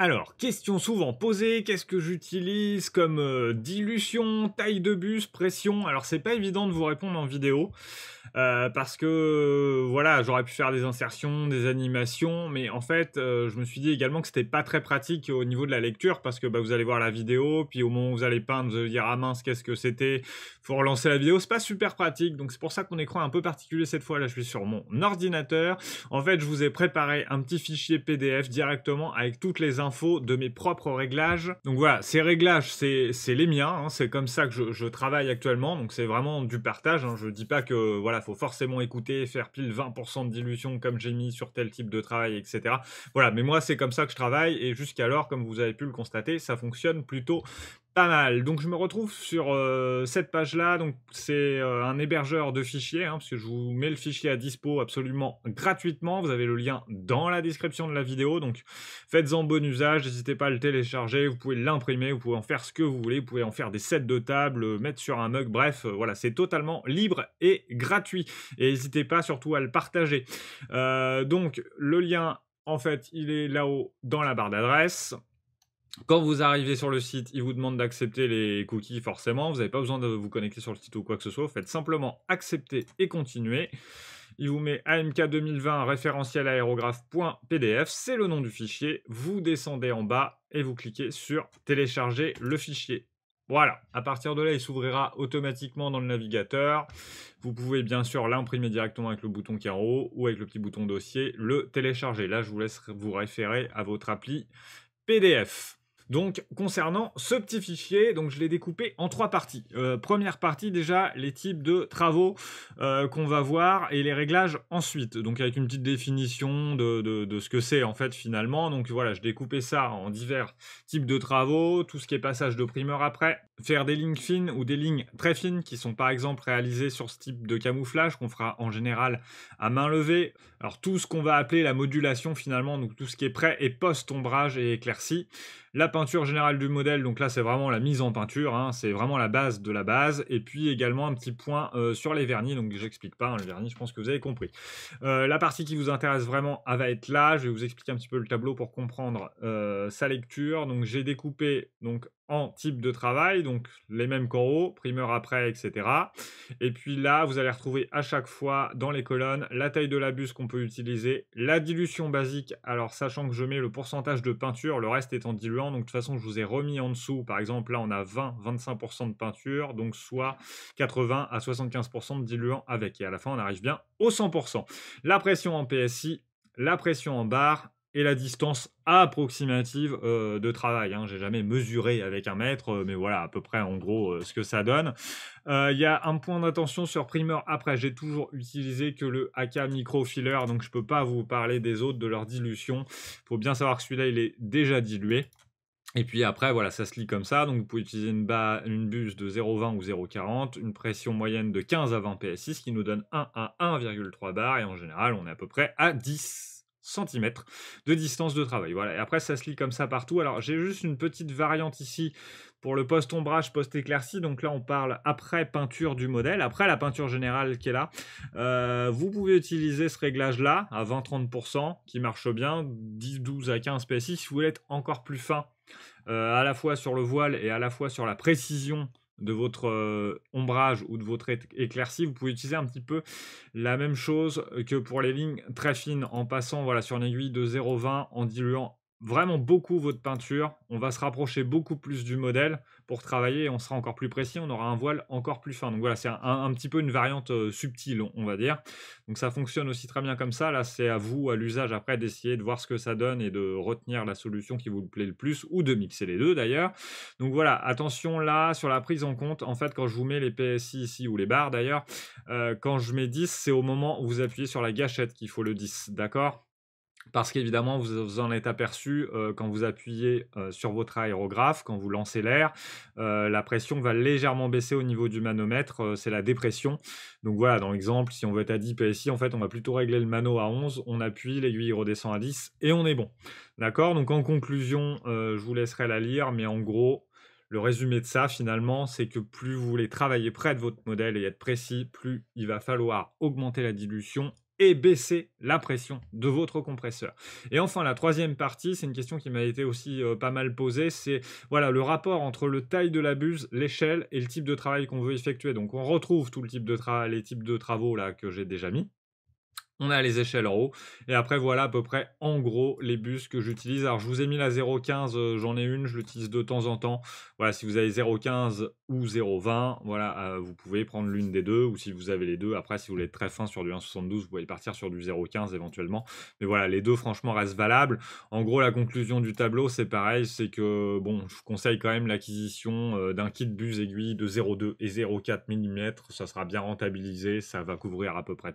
Alors, question souvent posée, qu'est-ce que j'utilise comme dilution, taille de bus, pression? Alors c'est pas évident de vous répondre en vidéo, parce que, voilà, j'aurais pu faire des insertions, des animations, mais en fait, je me suis dit également que c'était pas très pratique au niveau de la lecture parce que, bah, vous allez voir la vidéo, puis au moment où vous allez peindre, vous allez dire: «Ah mince, qu'est-ce que c'était?» Faut relancer la vidéo, c'est pas super pratique, donc c'est pour ça que mon écran est un peu particulier cette fois. Là, je suis sur mon ordinateur. En fait, je vous ai préparé un petit fichier PDF directement avec toutes les infos de mes propres réglages. Donc voilà, ces réglages, c'est les miens, hein, c'est comme ça que je travaille actuellement, donc c'est vraiment du partage, hein. Je dis pas que voilà, faut forcément écouter, faire pile 20% de dilution comme j'ai mis sur tel type de travail, etc. Voilà, mais moi c'est comme ça que je travaille et jusqu'alors, comme vous avez pu le constater, ça fonctionne plutôt pas mal. Donc je me retrouve sur cette page-là. Donc c'est un hébergeur de fichiers, hein, parce que je vous mets le fichier à dispo absolument gratuitement. Vous avez le lien dans la description de la vidéo. Donc faites-en bon usage. N'hésitez pas à le télécharger. Vous pouvez l'imprimer. Vous pouvez en faire ce que vous voulez. Vous pouvez en faire des sets de table, mettre sur un mug. Bref, voilà, c'est totalement libre et gratuit. Et n'hésitez pas surtout à le partager. Donc le lien, en fait, il est là-haut dans la barre d'adresse. Quand vous arrivez sur le site, il vous demande d'accepter les cookies forcément. Vous n'avez pas besoin de vous connecter sur le site ou quoi que ce soit. Vous faites simplement accepter et continuer. Il vous met AMK 2020 référentiel aérographe.pdf. C'est le nom du fichier. Vous descendez en bas et vous cliquez sur télécharger le fichier. Voilà, à partir de là, il s'ouvrira automatiquement dans le navigateur. Vous pouvez bien sûr l'imprimer directement avec le bouton qui est en haut ou avec le petit bouton dossier, le télécharger. Là, je vous laisse vous référer à votre appli PDF. Donc, concernant ce petit fichier, donc je l'ai découpé en 3 parties. Première partie, déjà, les types de travaux qu'on va voir et les réglages ensuite. Donc, avec une petite définition de ce que c'est, en fait, finalement. Donc, voilà, je découpais ça en divers types de travaux, tout ce qui est passage de primeur après, faire des lignes fines ou des lignes très fines qui sont, par exemple, réalisées sur ce type de camouflage qu'on fera en général à main levée. Alors, tout ce qu'on va appeler la modulation, finalement, donc tout ce qui est pré- et post-ombrage et éclairci. La peinture générale du modèle, donc là c'est vraiment la mise en peinture, hein, c'est vraiment la base de la base, et puis également un petit point sur les vernis, donc j'explique pas, hein, le vernis, je pense que vous avez compris. La partie qui vous intéresse vraiment, elle va être là, je vais vous expliquer un petit peu le tableau pour comprendre sa lecture. Donc j'ai découpé donc, en type de travail, donc les mêmes qu'en haut, primeur après, etc. Et puis là, vous allez retrouver à chaque fois dans les colonnes la taille de la buse qu'on peut utiliser, la dilution basique, alors sachant que je mets le pourcentage de peinture, le reste étant diluant, donc de toute façon je vous ai remis en dessous, par exemple là on a 20-25% de peinture, donc soit 80 à 75% de diluant avec, et à la fin on arrive bien au 100%. La pression en PSI, la pression en bar, et la distance approximative de travail, hein. J'ai jamais mesuré avec un mètre, mais voilà à peu près en gros ce que ça donne. Il y a un point d'attention sur primeur après, j'ai toujours utilisé que le AK microfiller, donc je peux pas vous parler des autres, de leur dilution. Il faut bien savoir que celui-là il est déjà dilué. Et puis après, voilà, ça se lit comme ça. Donc vous pouvez utiliser une buse de 0,20 ou 0,40, une pression moyenne de 15 à 20 PSI, ce qui nous donne 1 à 1,3 bar. Et en général, on est à peu près à 10 centimètres de distance de travail. Voilà. Et après, ça se lit comme ça partout. Alors, j'ai juste une petite variante ici pour le post-ombrage, post-éclairci. Donc là, on parle après peinture du modèle, après la peinture générale qui est là. Vous pouvez utiliser ce réglage-là à 20-30% qui marche bien, 10, 12 à 15 PSI. Si vous voulez être encore plus fin, à la fois sur le voile et à la fois sur la précision de votre ombrage ou de votre éclaircie, vous pouvez utiliser un petit peu la même chose que pour les lignes très fines en passant voilà, sur une aiguille de 0,20 en diluant vraiment beaucoup votre peinture. On va se rapprocher beaucoup plus du modèle pour travailler et on sera encore plus précis, on aura un voile encore plus fin. Donc voilà, c'est un petit peu une variante subtile, on va dire. Donc ça fonctionne aussi très bien comme ça. Là, c'est à vous, à l'usage après, d'essayer de voir ce que ça donne et de retenir la solution qui vous plaît le plus ou de mixer les deux d'ailleurs. Donc voilà, attention là sur la prise en compte. En fait, quand je vous mets les PSI ici ou les barres d'ailleurs, quand je mets 10, c'est au moment où vous appuyez sur la gâchette qu'il faut le 10, d'accord? Parce qu'évidemment, vous en êtes aperçu quand vous appuyez sur votre aérographe, quand vous lancez l'air, la pression va légèrement baisser au niveau du manomètre, c'est la dépression. Donc voilà, dans l'exemple, si on veut être à 10 PSI, en fait, on va plutôt régler le mano à 11, on appuie, l'aiguille redescend à 10 et on est bon. D'accord? Donc en conclusion, je vous laisserai la lire, mais en gros, le résumé de ça, finalement, c'est que plus vous voulez travailler près de votre modèle et être précis, plus il va falloir augmenter la dilution et baisser la pression de votre compresseur. Et enfin, la troisième partie, c'est une question qui m'a été aussi pas mal posée, c'est voilà, le rapport entre le taille de la buse, l'échelle et le type de travail qu'on veut effectuer. Donc on retrouve tout le type de les types de travaux là que j'ai déjà mis. On a les échelles en haut, et après voilà à peu près en gros les bus que j'utilise. Alors je vous ai mis la 0,15, j'en ai une, je l'utilise de temps en temps. Voilà, si vous avez 0,15 ou 0,20, voilà, vous pouvez prendre l'une des deux, ou si vous avez les deux, après si vous voulez être très fin sur du 1,72, vous pouvez partir sur du 0,15 éventuellement. Mais voilà, les deux franchement restent valables. En gros, la conclusion du tableau, c'est pareil, c'est que bon, je vous conseille quand même l'acquisition d'un kit bus aiguille de 0,2 et 0,4 mm, ça sera bien rentabilisé, ça va couvrir à peu près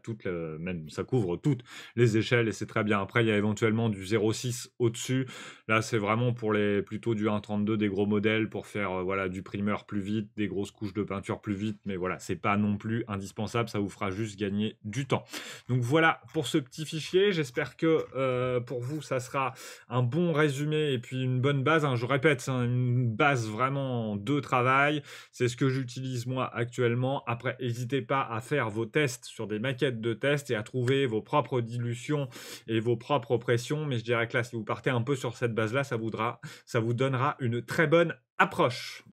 même ça couvre toutes les échelles et c'est très bien. Après, il y a éventuellement du 0,6 au-dessus. Là, c'est vraiment pour plutôt du 1,32, des gros modèles pour faire voilà, du primeur plus vite, des grosses couches de peinture plus vite. Mais voilà, c'est pas non plus indispensable. Ça vous fera juste gagner du temps. Donc voilà pour ce petit fichier. J'espère que pour vous, ça sera un bon résumé et puis une bonne base. Hein. Je répète, c'est une base vraiment de travail. C'est ce que j'utilise moi actuellement. Après, n'hésitez pas à faire vos tests sur des maquettes de tests et à trouver vos propres dilutions et vos propres pressions, mais je dirais que là, si vous partez un peu sur cette base-là, ça vous donnera une très bonne approche.